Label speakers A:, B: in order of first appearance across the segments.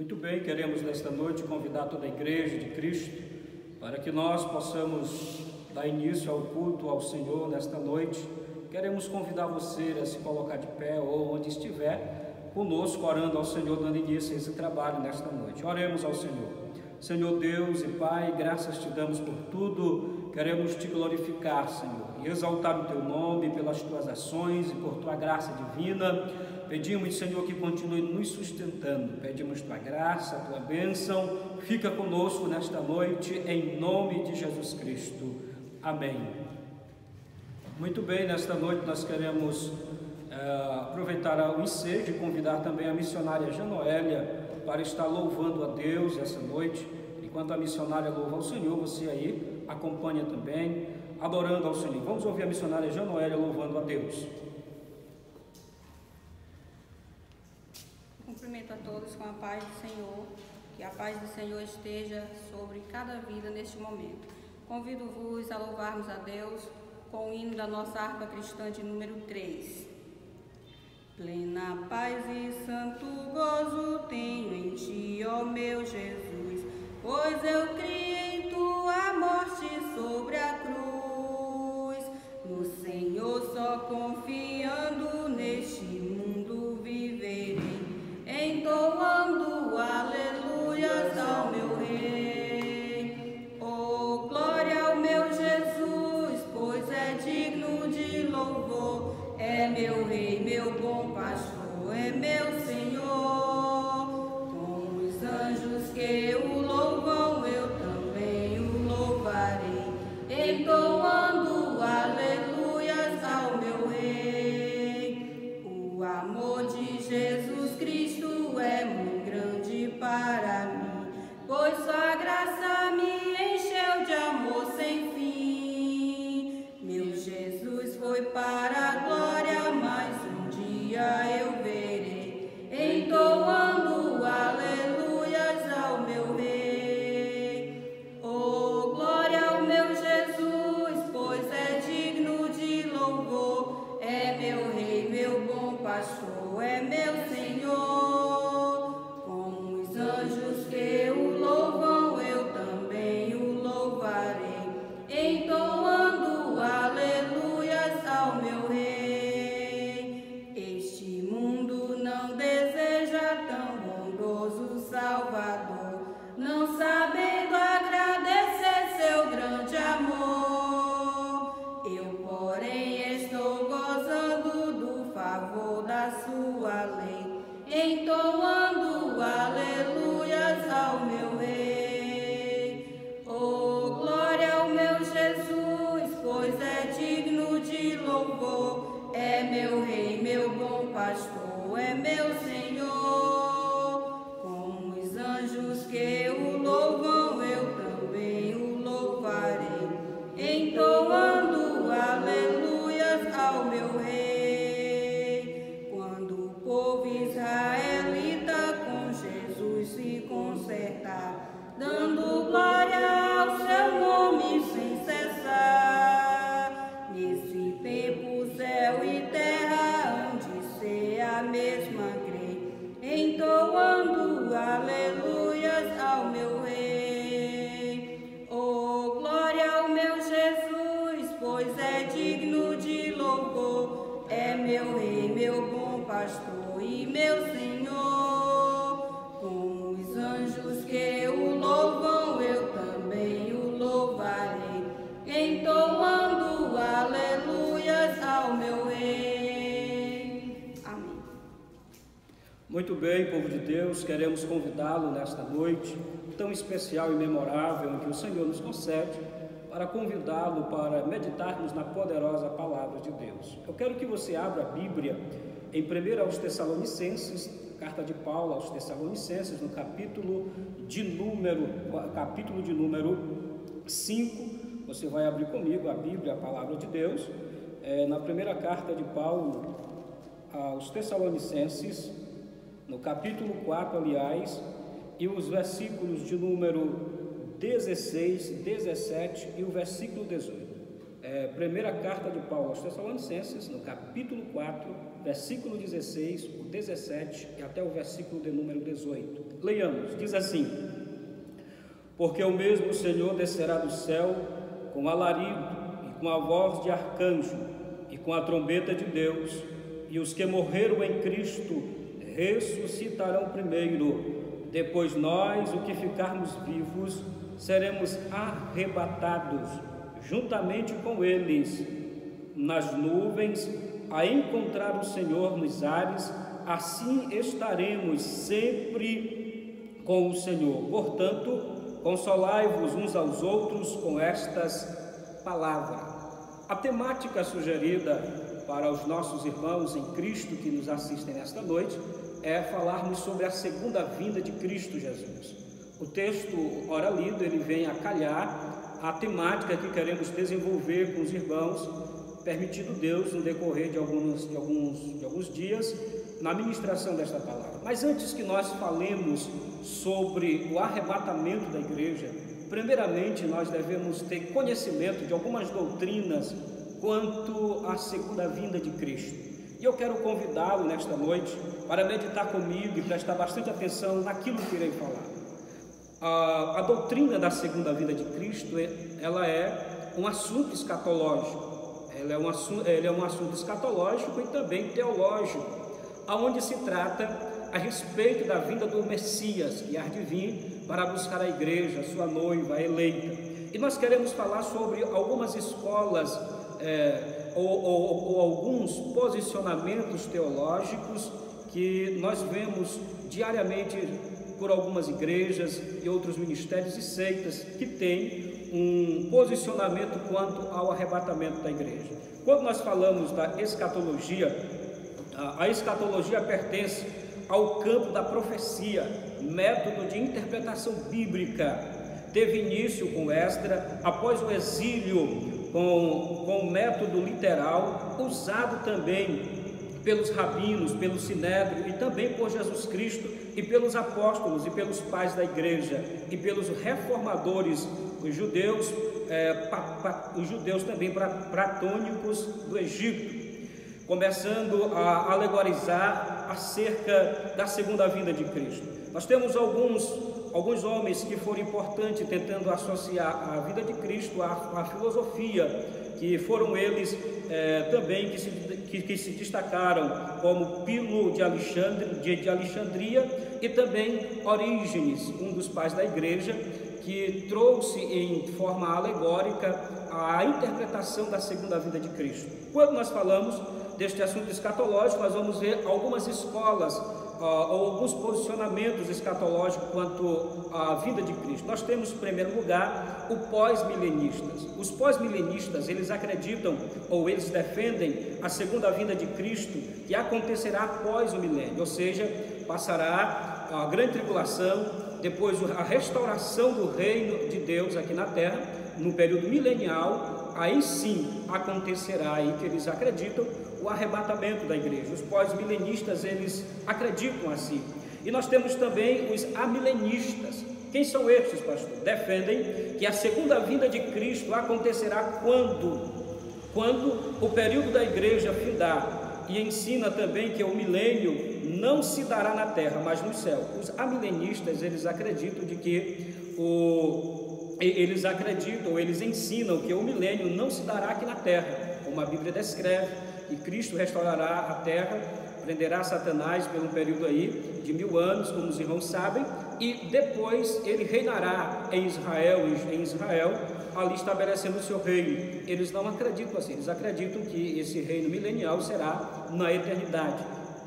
A: Muito bem, queremos nesta noite convidar toda a Igreja de Cristo para que nós possamos dar início ao culto ao Senhor nesta noite. Queremos convidar você a se colocar de pé ou onde estiver conosco, orando ao Senhor, dando início a esse trabalho nesta noite. Oremos ao Senhor. Senhor Deus e Pai, graças te damos por tudo. Queremos te glorificar, Senhor, e exaltar o teu nome pelas tuas ações e por tua graça divina. Pedimos, Senhor, que continue nos sustentando. Pedimos tua graça, tua bênção. Fica conosco nesta noite, em nome de Jesus Cristo. Amém. Muito bem, nesta noite nós queremos aproveitar o ensejo e convidar também a missionária Janoélia para estar louvando a Deus essa noite. Enquanto a missionária louva ao Senhor, você aí acompanha também, adorando ao Senhor. Vamos ouvir a missionária Janoélia louvando a Deus.
B: Cumprimento a todos com a paz do Senhor, que a paz do Senhor esteja sobre cada vida neste momento. Convido-vos a louvarmos a Deus com o hino da nossa harpa cristã de número 3. Plena paz e santo gozo tenho em ti, ó meu Jesus, pois eu criei em tua morte sobre a cruz. No Senhor só confiando neste mundo viverei, entoando aleluias ao meu Rei. Oh, glória ao meu Jesus, pois é digno de louvor. É meu Rei, meu bom pastor, é meu Senhor. Com os anjos que o louvam, eu também o louvarei, entoando aleluias ao meu Rei. O amor de Jesus Cristo é muito grande para mim, pois sua graça me encheu de amor sem fim. Meu Jesus foi para a glória, mas um dia eu verei, entoando aleluias ao meu Rei. Oh, glória ao meu Jesus, pois é digno de louvor. É meu Rei, meu bom pastor, é meu Senhor. Com os anjos que o louvam, eu também o louvarei, entoando aleluias ao meu Rei. Este mundo não deseja tão bondoso Salvador, não sabendo agradecer seu grande amor. Eu, porém, estou gozando do favor da sua lei, entoando aleluias ao meu Rei. Oh, glória ao meu Jesus, pois é digno de louvor. É meu Rei, meu bom pastor, é meu Senhor. Com os anjos que o louvam, eu também o louvarei, entoando aleluias ao meu Rei. Quando o povo israelita com Jesus se consertar, dando glória ao seu nome sem cessar, nesse tempo céu e terra hão de ser a mesma crer, entoando aleluias ao meu Rei. Oh, glória ao meu Jesus, pois é digno de louvor. É meu Rei, meu bom pastor e meu Senhor. Com os anjos que o louvam, eu também o louvarei, entoando aleluias ao meu Rei. Amém.
A: Muito bem, povo de Deus, queremos convidá-lo nesta noite tão especial e memorável em que o Senhor nos concede, para convidá-lo para meditarmos na poderosa palavra de Deus. Eu quero que você abra a Bíblia em 1 aos Tessalonicenses, carta de Paulo aos Tessalonicenses, no capítulo de número 5. Você vai abrir comigo a Bíblia, a palavra de Deus, na primeira carta de Paulo aos Tessalonicenses, no capítulo 4, aliás, e os versículos de número 16, 17 e o versículo 18. Primeira carta de Paulo aos Tessalonicenses, no capítulo 4, versículo 16, o 17 e até o versículo de número 18. Leiamos, diz assim: porque o mesmo Senhor descerá do céu com alarido e com a voz de arcanjo e com a trombeta de Deus, e os que morreram em Cristo ressuscitarão primeiro. Depois nós, o que ficarmos vivos, seremos arrebatados juntamente com eles nas nuvens, a encontrar o Senhor nos ares. Assim estaremos sempre com o Senhor. Portanto, consolai-vos uns aos outros com estas palavras. A temática sugerida para os nossos irmãos em Cristo que nos assistem nesta noite é falarmos sobre a segunda vinda de Cristo Jesus. O texto, ora lido, ele vem a calhar a temática que queremos desenvolver com os irmãos, permitido Deus, no decorrer de alguns dias, na ministração desta palavra. Mas antes que nós falemos sobre o arrebatamento da igreja, primeiramente nós devemos ter conhecimento de algumas doutrinas quanto à segunda vinda de Cristo. E eu quero convidá-lo nesta noite para meditar comigo e prestar bastante atenção naquilo que irei falar. A doutrina da segunda vinda de Cristo, ela é um assunto escatológico. Ele é um assunto escatológico e também teológico, aonde se trata a respeito da vinda do Messias, que há de vir para buscar a igreja, a sua noiva, a eleita. E nós queremos falar sobre algumas escolas ou alguns posicionamentos teológicos que nós vemos diariamente por algumas igrejas e outros ministérios e seitas que têm um posicionamento quanto ao arrebatamento da igreja. Quando nós falamos da escatologia, a escatologia pertence ao campo da profecia, método de interpretação bíblica. Teve início com Esdras, após o exílio, com o método literal, usado também pelos rabinos, pelo sinédrio e também por Jesus Cristo e pelos apóstolos e pelos pais da igreja e pelos reformadores, os judeus também platônicos do Egito, começando a alegorizar acerca da segunda vinda de Cristo. Nós temos alguns homens que foram importantes tentando associar a vida de Cristo à filosofia, que foram eles também que se destacaram, como Pilo de Alexandria e também Orígenes, um dos pais da igreja, que trouxe em forma alegórica a interpretação da segunda vinda de Cristo. Quando nós falamos deste assunto escatológico, nós vamos ver algumas escolas ou alguns posicionamentos escatológicos quanto à vinda de Cristo. Nós temos, em primeiro lugar, o pós-milenistas. Os pós-milenistas, eles acreditam ou eles defendem a segunda vinda de Cristo, que acontecerá após o milênio, ou seja, passará a grande tribulação, depois a restauração do reino de Deus aqui na terra, no período milenial, aí sim acontecerá, aí que eles acreditam, o arrebatamento da igreja. Os pós-milenistas, eles acreditam assim. E nós temos também os amilenistas. Quem são estes, pastor? Defendem que a segunda vinda de Cristo acontecerá quando o período da igreja findar, e ensina também que o milênio não se dará na terra, mas no céu. Os amilenistas, eles acreditam de que eles ensinam que o milênio não se dará aqui na terra, como a Bíblia descreve, e Cristo restaurará a terra, prenderá Satanás por um período aí de 1000 anos, como os irmãos sabem, e depois ele reinará em Israel, ali estabelecendo o seu reino. Eles não acreditam assim, eles acreditam que esse reino milenial será na eternidade.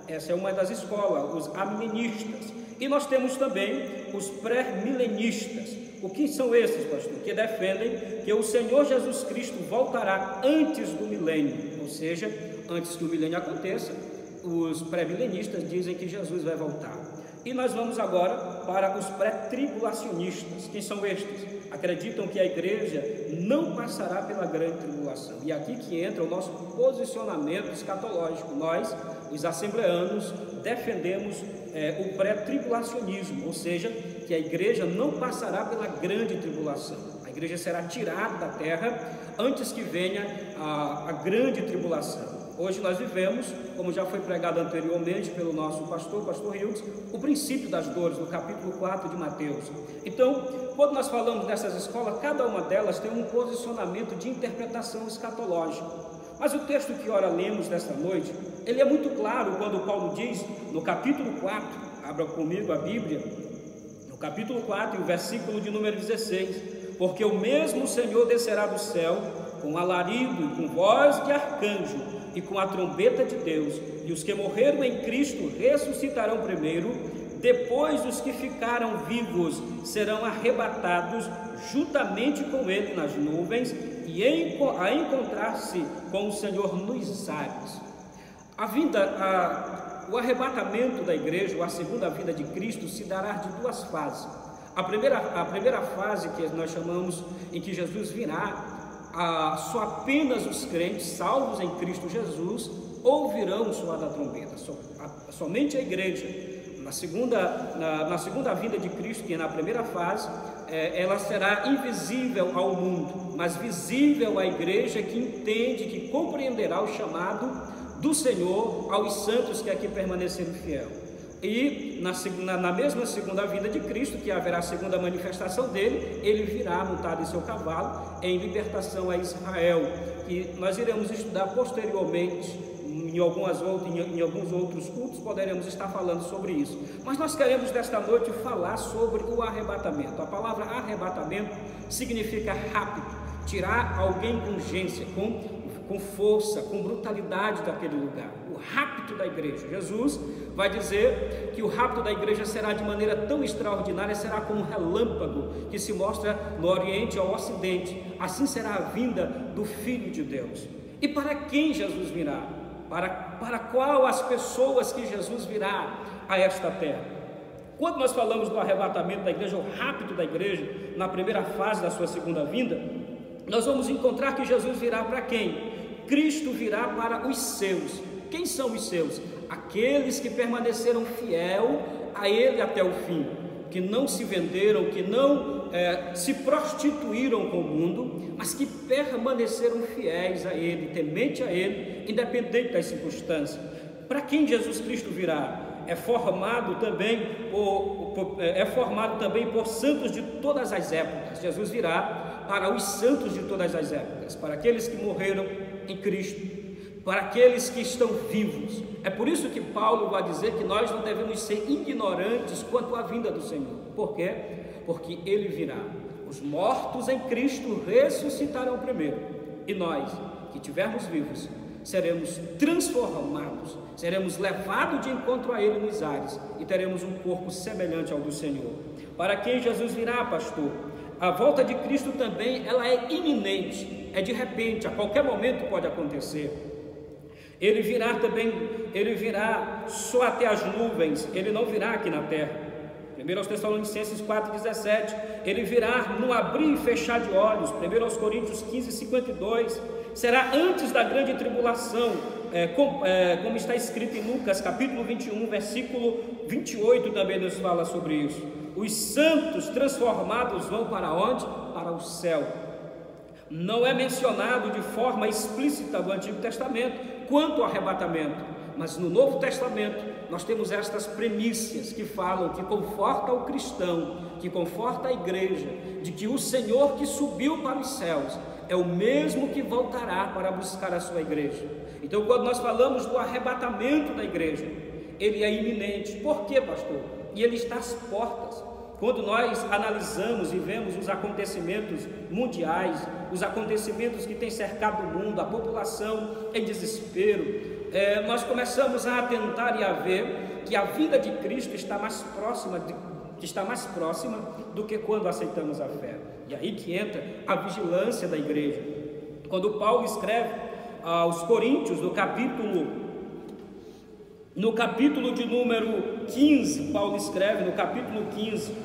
A: Essa é uma das escolas, os amilenistas. E nós temos também os pré-milenistas. O que são esses, pastor? Que defendem que o Senhor Jesus Cristo voltará antes do milênio, ou seja, antes que o milênio aconteça. Os pré-milenistas dizem que Jesus vai voltar. E nós vamos agora para os pré-tribulacionistas. Quem são estes? Acreditam que a igreja não passará pela grande tribulação. E aqui que entra o nosso posicionamento escatológico. Nós, os assembleanos, defendemos o pré-tribulacionismo, ou seja, que a igreja não passará pela grande tribulação. A igreja será tirada da terra antes que venha a grande tribulação. Hoje nós vivemos, como já foi pregado anteriormente pelo nosso pastor Hildes, o princípio das dores, no capítulo 4 de Mateus. Então, quando nós falamos dessas escolas, cada uma delas tem um posicionamento de interpretação escatológica. Mas o texto que ora lemos nesta noite, ele é muito claro quando Paulo diz, no capítulo 4, abra comigo a Bíblia, no capítulo 4, o versículo de número 16, porque o mesmo Senhor descerá do céu, com alarido e com voz de arcanjo, e com a trombeta de Deus, e os que morreram em Cristo ressuscitarão primeiro, depois os que ficaram vivos serão arrebatados juntamente com ele nas nuvens, e a encontrar-se com o Senhor nos ares. O arrebatamento da igreja, ou a segunda vinda de Cristo, se dará de duas fases. A primeira fase, que nós chamamos em que Jesus virá, só apenas os crentes salvos em Cristo Jesus ouvirão o soar da trombeta, somente a igreja. Na segunda vinda de Cristo, que é na primeira fase, ela será invisível ao mundo, mas visível à igreja que entende, que compreenderá o chamado do Senhor aos santos que aqui permaneceram fiel. E na mesma segunda vinda de Cristo, que haverá a segunda manifestação dele, ele virá montado em seu cavalo em libertação a Israel, que nós iremos estudar posteriormente. Em alguns outros cultos poderemos estar falando sobre isso, mas nós queremos nesta noite falar sobre o arrebatamento. A palavra arrebatamento significa rápido, tirar alguém com urgência, com força, com brutalidade daquele lugar. O rapto da igreja. Jesus vai dizer que o rapto da igreja será de maneira tão extraordinária, será como um relâmpago que se mostra no Oriente ao Ocidente. Assim será a vinda do Filho de Deus. E para quem Jesus virá? Para qual as pessoas que Jesus virá a esta terra? Quando nós falamos do arrebatamento da igreja, o rapto da igreja, na primeira fase da sua segunda vinda, nós vamos encontrar que Jesus virá para quem? Cristo virá para os seus. Quem são os seus? Aqueles que permaneceram fiel a Ele até o fim, que não se venderam, que não se prostituíram com o mundo, mas que permaneceram fiéis a Ele, temente a Ele, independente das circunstâncias. Para quem Jesus Cristo virá? É formado também por santos de todas as épocas. Jesus virá para os santos de todas as épocas, para aqueles que morreram em Cristo, para aqueles que estão vivos. É por isso que Paulo vai dizer que nós não devemos ser ignorantes quanto à vinda do Senhor. Por quê? Porque Ele virá. Os mortos em Cristo ressuscitarão primeiro, e nós, que estivermos vivos, seremos transformados, seremos levados de encontro a Ele nos ares, e teremos um corpo semelhante ao do Senhor. Para quem Jesus virá, pastor? A volta de Cristo também, ela é iminente, é de repente, a qualquer momento pode acontecer. Ele virá também, ele virá só até as nuvens, ele não virá aqui na terra. 1 Tessalonicenses 4,17, ele virá no abrir e fechar de olhos. 1 Coríntios 15,52, será antes da grande tribulação, como está escrito em Lucas capítulo 21, versículo 28, também nos fala sobre isso. Os santos transformados vão para onde? Para o céu. Não é mencionado de forma explícita no Antigo Testamento quanto ao arrebatamento, mas no Novo Testamento nós temos estas premissas que falam, que conforta o cristão, que conforta a igreja, de que o Senhor que subiu para os céus é o mesmo que voltará para buscar a sua igreja. Então, quando nós falamos do arrebatamento da igreja, ele é iminente. Por quê, pastor? E ele está às portas. Quando nós analisamos e vemos os acontecimentos mundiais, os acontecimentos que têm cercado o mundo, a população em desespero, nós começamos a atentar e a ver que a vinda de Cristo está mais próxima do que quando aceitamos a fé. E aí que entra a vigilância da igreja. Quando Paulo escreve aos Coríntios, no capítulo de número 15, Paulo escreve no capítulo 15,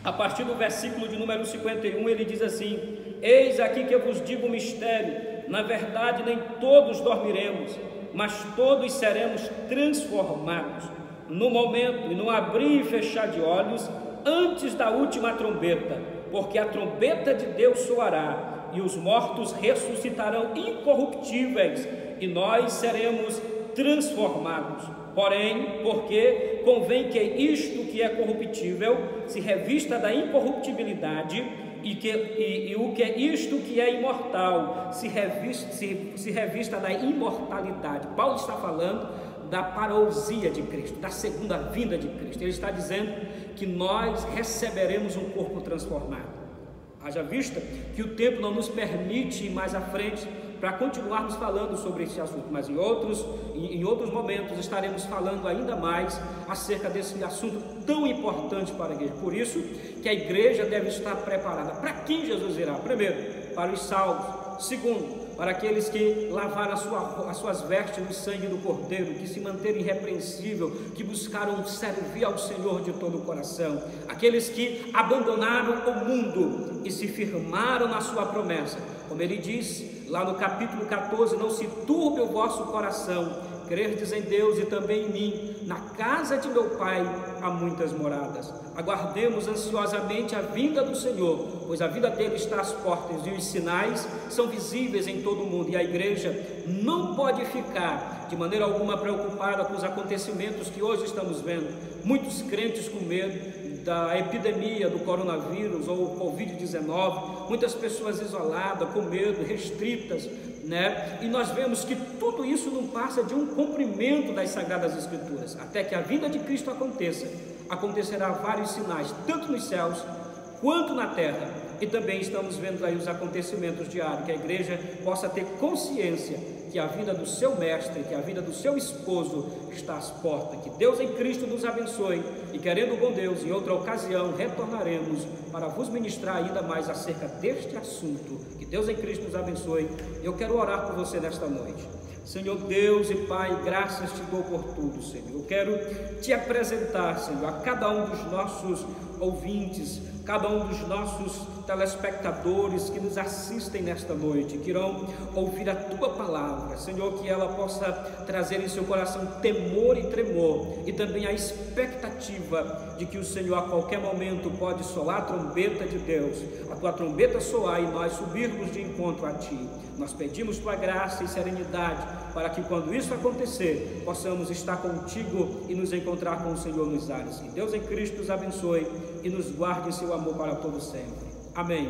A: a partir do versículo de número 51, ele diz assim: eis aqui que eu vos digo um mistério, na verdade nem todos dormiremos, mas todos seremos transformados, no momento e no abrir e fechar de olhos, antes da última trombeta, porque a trombeta de Deus soará, e os mortos ressuscitarão incorruptíveis, e nós seremos transformados. Porém, porque convém que isto que é corruptível se revista da incorruptibilidade, e o que é isto que é imortal se revista da imortalidade. Paulo está falando da parousia de Cristo, da segunda vinda de Cristo. Ele está dizendo que nós receberemos um corpo transformado. Haja vista que o tempo não nos permite ir mais à frente para continuarmos falando sobre esse assunto, mas em outros momentos estaremos falando ainda mais acerca desse assunto tão importante para a igreja. Por isso que a igreja deve estar preparada. Para quem Jesus irá? Primeiro, para os salvos. Segundo, para aqueles que lavaram as suas vestes no sangue do Cordeiro, que se manteram irrepreensível, que buscaram servir ao Senhor de todo o coração. Aqueles que abandonaram o mundo e se firmaram na sua promessa. Como ele diz lá no capítulo 14, não se turbe o vosso coração, crerdes em Deus e também em mim, na casa de meu Pai há muitas moradas. Aguardemos ansiosamente a vinda do Senhor, pois a vinda dele está às portas e os sinais são visíveis em todo o mundo, e a igreja não pode ficar de maneira alguma preocupada com os acontecimentos que hoje estamos vendo. Muitos crentes com medo da epidemia do coronavírus ou Covid-19, muitas pessoas isoladas, com medo, restritas, né? E nós vemos que tudo isso não passa de um cumprimento das Sagradas Escrituras. Até que a vinda de Cristo acontecerá vários sinais, tanto nos céus quanto na terra. E também estamos vendo aí os acontecimentos diários, que a igreja possa ter consciência que a vinda do seu mestre, que a vinda do seu esposo está às portas. Que Deus em Cristo nos abençoe, e querendo bom Deus, em outra ocasião retornaremos para vos ministrar ainda mais acerca deste assunto. Que Deus em Cristo nos abençoe. Eu quero orar por você nesta noite. Senhor Deus e Pai, graças te dou por tudo, Senhor. Eu quero te apresentar, Senhor, a cada um dos nossos ouvintes, cada um dos nossos telespectadores que nos assistem nesta noite, que irão ouvir a Tua palavra, Senhor, que ela possa trazer em seu coração temor e tremor, e também a expectativa de que o Senhor a qualquer momento pode soar a trombeta de Deus, a Tua trombeta soar e nós subirmos de encontro a Ti. Nós pedimos Tua graça e serenidade, para que quando isso acontecer, possamos estar contigo e nos encontrar com o Senhor nos ares. Que Deus em Cristo nos abençoe e nos guarde em seu amor para todo sempre. Amém.